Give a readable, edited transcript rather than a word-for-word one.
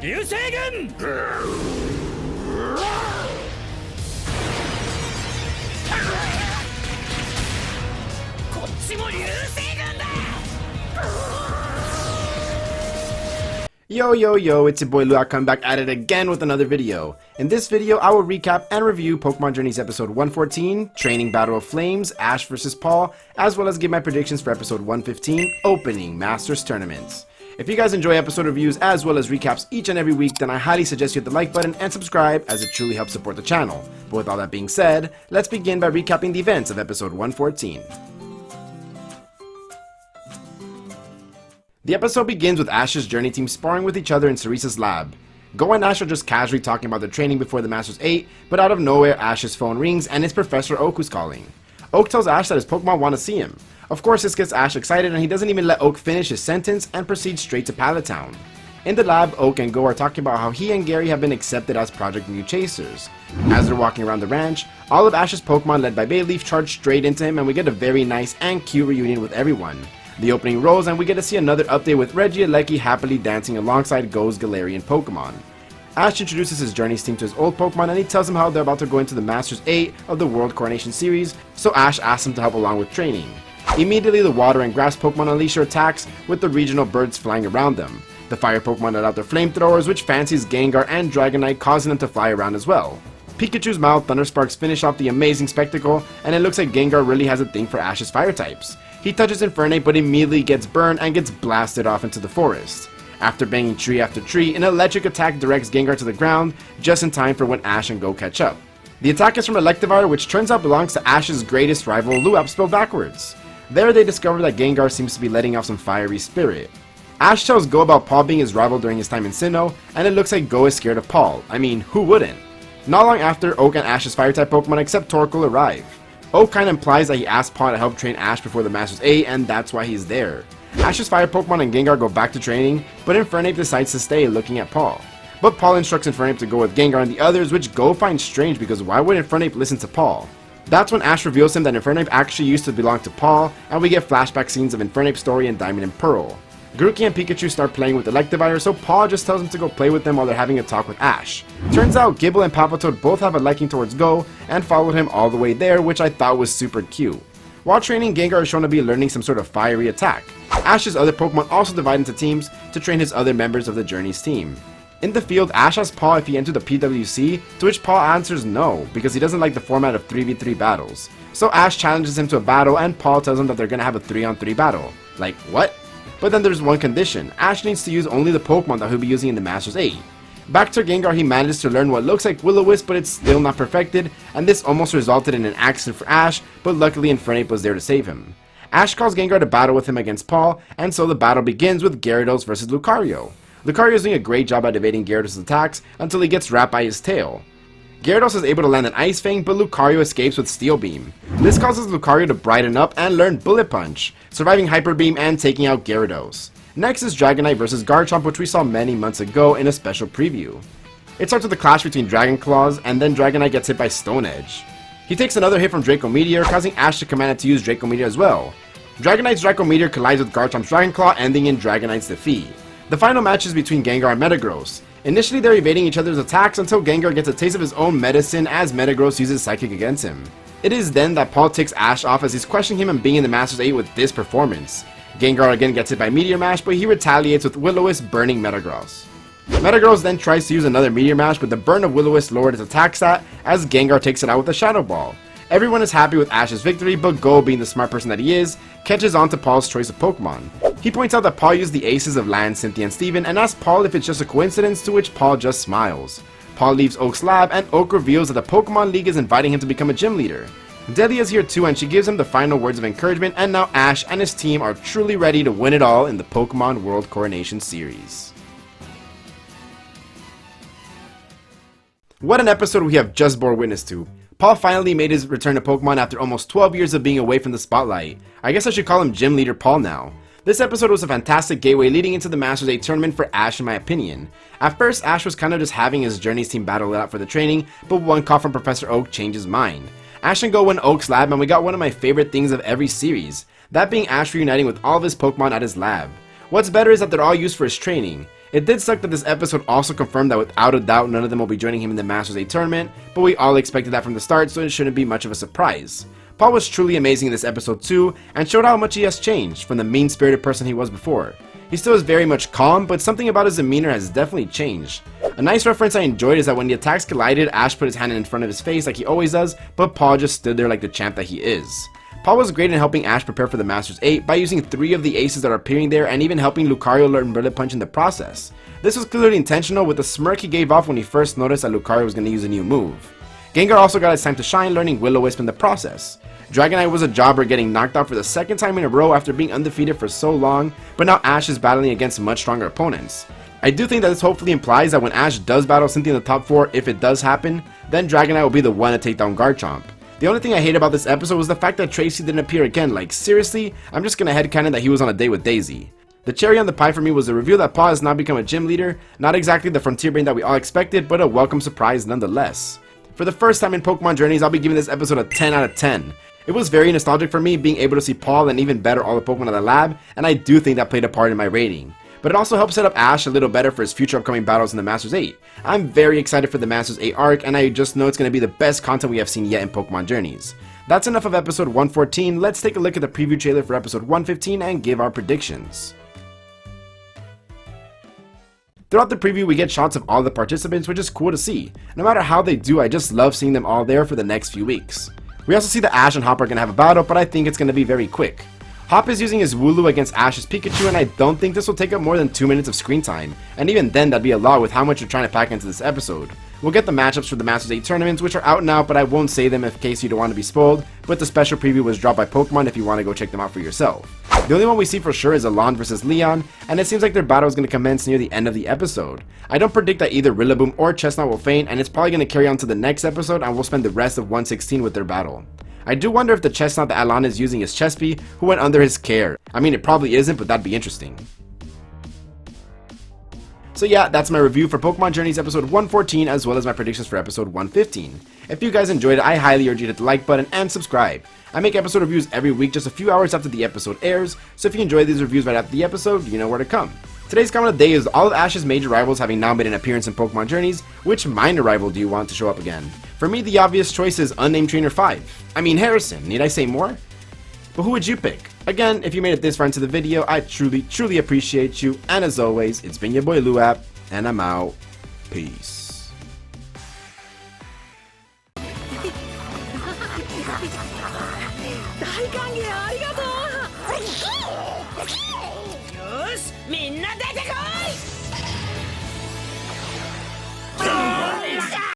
流星群こっちも流星群だ Yo, it's your boy Luap coming back at it again with another video. In this video, I will recap and review Pokemon Journeys episode 114, Training Battle of Flames, Ash vs Paul, as well as give my predictions for episode 115, Opening Masters Tournaments. If you guys enjoy episode reviews as well as recaps each and every week, then I highly suggest you hit the like button and subscribe, as it truly helps support the channel. But with all that being said, let's begin by recapping the events of episode 114. The episode begins with Ash's Journey team sparring with each other in Cerise's lab. Go and Ash are just casually talking about their training before the Masters 8, but out of nowhere Ash's phone rings and it's Professor Oak who's calling. Oak tells Ash that his Pokemon want to see him. Of course, this gets Ash excited and he doesn't even let Oak finish his sentence and proceeds straight to Pallet Town. In the lab, Oak and Go are talking about how he and Gary have been accepted as Project New Chasers. As they're walking around the ranch, all of Ash's Pokemon led by Bayleaf charge straight into him and we get a very nice and cute reunion with everyone. The opening rolls and we get to see another update with Regieleki happily dancing alongside Go's Galarian Pokemon. Ash introduces his Journeys team to his old Pokemon and he tells him how they're about to go into the Masters 8 of the World Coronation Series, so Ash asks him to help along with training. Immediately the Water and Grass Pokemon unleash their attacks with the regional birds flying around them. The Fire Pokemon let out their flamethrowers, which fancies Gengar and Dragonite, causing them to fly around as well. Pikachu's mild Thundersparks finish off the amazing spectacle, and it looks like Gengar really has a thing for Ash's fire types. He touches Infernape but immediately gets burned and gets blasted off into the forest. After banging tree after tree, an electric attack directs Gengar to the ground, just in time for when Ash and Go catch up. The attack is from Electivire, which turns out belongs to Ash's greatest rival, Luap, spelled backwards. There they discover that Gengar seems to be letting off some fiery spirit. Ash tells Go about Paul being his rival during his time in Sinnoh, and it looks like Go is scared of Paul. I mean, who wouldn't? Not long after, Oak and Ash's fire-type Pokemon except Torkoal arrive. Oak kinda implies that he asked Paul to help train Ash before the Masters 8, and that's why he's there. Ash's fire Pokemon and Gengar go back to training, but Infernape decides to stay looking at Paul. But Paul instructs Infernape to go with Gengar and the others, which Go finds strange because why would Infernape listen to Paul? That's when Ash reveals him that Infernape actually used to belong to Paul, and we get flashback scenes of Infernape's story in Diamond and Pearl. Grookey and Pikachu start playing with Electivire, so Paul just tells him to go play with them while they're having a talk with Ash. Turns out Gible and Palpitoad both have a liking towards Go, and followed him all the way there, which I thought was super cute. While training, Gengar is shown to be learning some sort of fiery attack. Ash's other Pokemon also divide into teams to train his other members of the Journeys team. In the field, Ash asks Paul if he entered the PWC, to which Paul answers no, because he doesn't like the format of 3v3 battles. So Ash challenges him to a battle, and Paul tells him that they're gonna have a 3-on-3 battle. Like, what? But then there's one condition: Ash needs to use only the Pokemon that he'll be using in the Masters 8. Back to Gengar, he manages to learn what looks like Will-O-Wisp, but it's still not perfected, and this almost resulted in an accident for Ash, but luckily Infernape was there to save him. Ash calls Gengar to battle with him against Paul, and so the battle begins with Gyarados vs Lucario. Lucario is doing a great job at evading Gyarados' attacks until he gets wrapped by his tail. Gyarados is able to land an Ice Fang, but Lucario escapes with Steel Beam. This causes Lucario to brighten up and learn Bullet Punch, surviving Hyper Beam and taking out Gyarados. Next is Dragonite vs Garchomp, which we saw many months ago in a special preview. It starts with a clash between Dragon Claws, and then Dragonite gets hit by Stone Edge. He takes another hit from Draco Meteor, causing Ash to command it to use Draco Meteor as well. Dragonite's Draco Meteor collides with Garchomp's Dragon Claw, ending in Dragonite's defeat. The final match is between Gengar and Metagross. Initially they're evading each other's attacks until Gengar gets a taste of his own medicine as Metagross uses Psychic against him. It is then that Paul ticks Ash off as he's questioning him and being in the Masters 8 with this performance. Gengar again gets hit by Meteor Mash, but he retaliates with Will-O-Wisp burning Metagross. Metagross then tries to use another Meteor Mash, but the burn of Will-O-Wisp lowered his attack stat as Gengar takes it out with a Shadow Ball. Everyone is happy with Ash's victory, but Go, being the smart person that he is, catches on to Paul's choice of Pokemon. He points out that Paul used the aces of Lance, Cynthia, and Steven, and asks Paul if it's just a coincidence, to which Paul just smiles. Paul leaves Oak's lab, and Oak reveals that the Pokemon League is inviting him to become a gym leader. Delia is here too, and she gives him the final words of encouragement, and now Ash and his team are truly ready to win it all in the Pokemon World Coronation Series. What an episode we have just bore witness to. Paul finally made his return to Pokemon after almost 12 years of being away from the spotlight. I guess I should call him Gym Leader Paul now. This episode was a fantastic gateway leading into the Masters 8 tournament for Ash in my opinion. At first, Ash was kind of just having his Journeys team battle it out for the training, but one call from Professor Oak changed his mind. Ash and Go went Oak's lab and we got one of my favorite things of every series, that being Ash reuniting with all of his Pokemon at his lab. What's better is that they're all used for his training. It did suck that this episode also confirmed that without a doubt none of them will be joining him in the Masters 8 tournament, but we all expected that from the start, so it shouldn't be much of a surprise. Paul was truly amazing in this episode too, and showed how much he has changed from the mean-spirited person he was before. He still is very much calm, but something about his demeanor has definitely changed. A nice reference I enjoyed is that when the attacks collided, Ash put his hand in front of his face like he always does, but Paul just stood there like the champ that he is. Paul was great in helping Ash prepare for the Masters 8 by using 3 of the aces that are appearing there and even helping Lucario learn Bullet Punch in the process. This was clearly intentional with the smirk he gave off when he first noticed that Lucario was going to use a new move. Gengar also got his time to shine learning Will-O-Wisp in the process. Dragonite was a jobber getting knocked out for the 2nd time in a row after being undefeated for so long, but now Ash is battling against much stronger opponents. I do think that this hopefully implies that when Ash does battle Cynthia in the top 4, if it does happen, then Dragonite will be the one to take down Garchomp. The only thing I hate about this episode was the fact that Tracy didn't appear again. Like, seriously? I'm just gonna headcanon that he was on a date with Daisy. The cherry on the pie for me was the reveal that Paul has now become a gym leader. Not exactly the frontier brain that we all expected, but a welcome surprise nonetheless. For the first time in Pokemon Journeys, I'll be giving this episode a 10 out of 10. It was very nostalgic for me being able to see Paul and even better all the Pokemon at the lab, and I do think that played a part in my rating. But it also helps set up Ash a little better for his future upcoming battles in the Masters 8. I'm very excited for the Masters 8 arc, and I just know it's going to be the best content we have seen yet in Pokemon Journeys. That's enough of episode 114, let's take a look at the preview trailer for episode 115 and give our predictions. Throughout the preview we get shots of all the participants, which is cool to see. No matter how they do, I just love seeing them all there for the next few weeks. We also see that Ash and Hop are going to have a battle, but I think it's going to be very quick. Hop is using his Wooloo against Ash's Pikachu, and I don't think this will take up more than 2 minutes of screen time, and even then that'd be a lot with how much you're trying to pack into this episode. We'll get the matchups for the Masters 8 tournaments, which are out now, but I won't say them in case you don't want to be spoiled, but the special preview was dropped by Pokemon if you want to go check them out for yourself. The only one we see for sure is Alon vs Leon, and it seems like their battle is going to commence near the end of the episode. I don't predict that either Rillaboom or Chestnut will faint, and it's probably going to carry on to the next episode, and we'll spend the rest of 116 with their battle. I do wonder if the Chestnut that Alon is using is Chespy, who went under his care. I mean, it probably isn't, but that'd be interesting. So yeah, that's my review for Pokemon Journeys episode 114 as well as my predictions for episode 115. If you guys enjoyed it, I highly urge you to hit the like button and subscribe. I make episode reviews every week just a few hours after the episode airs, so if you enjoy these reviews right after the episode, you know where to come. Today's comment of the day is all of Ash's major rivals having now made an appearance in Pokemon Journeys. Which minor rival do you want to show up again? For me, the obvious choice is Unnamed Trainer 5. I mean Harrison, need I say more? But who would you pick? Again, if you made it this far into the video, I truly appreciate you, and as always, it's been your boy Luap, and I'm out. Peace. 大歓迎ありがとうよしみんな出てこい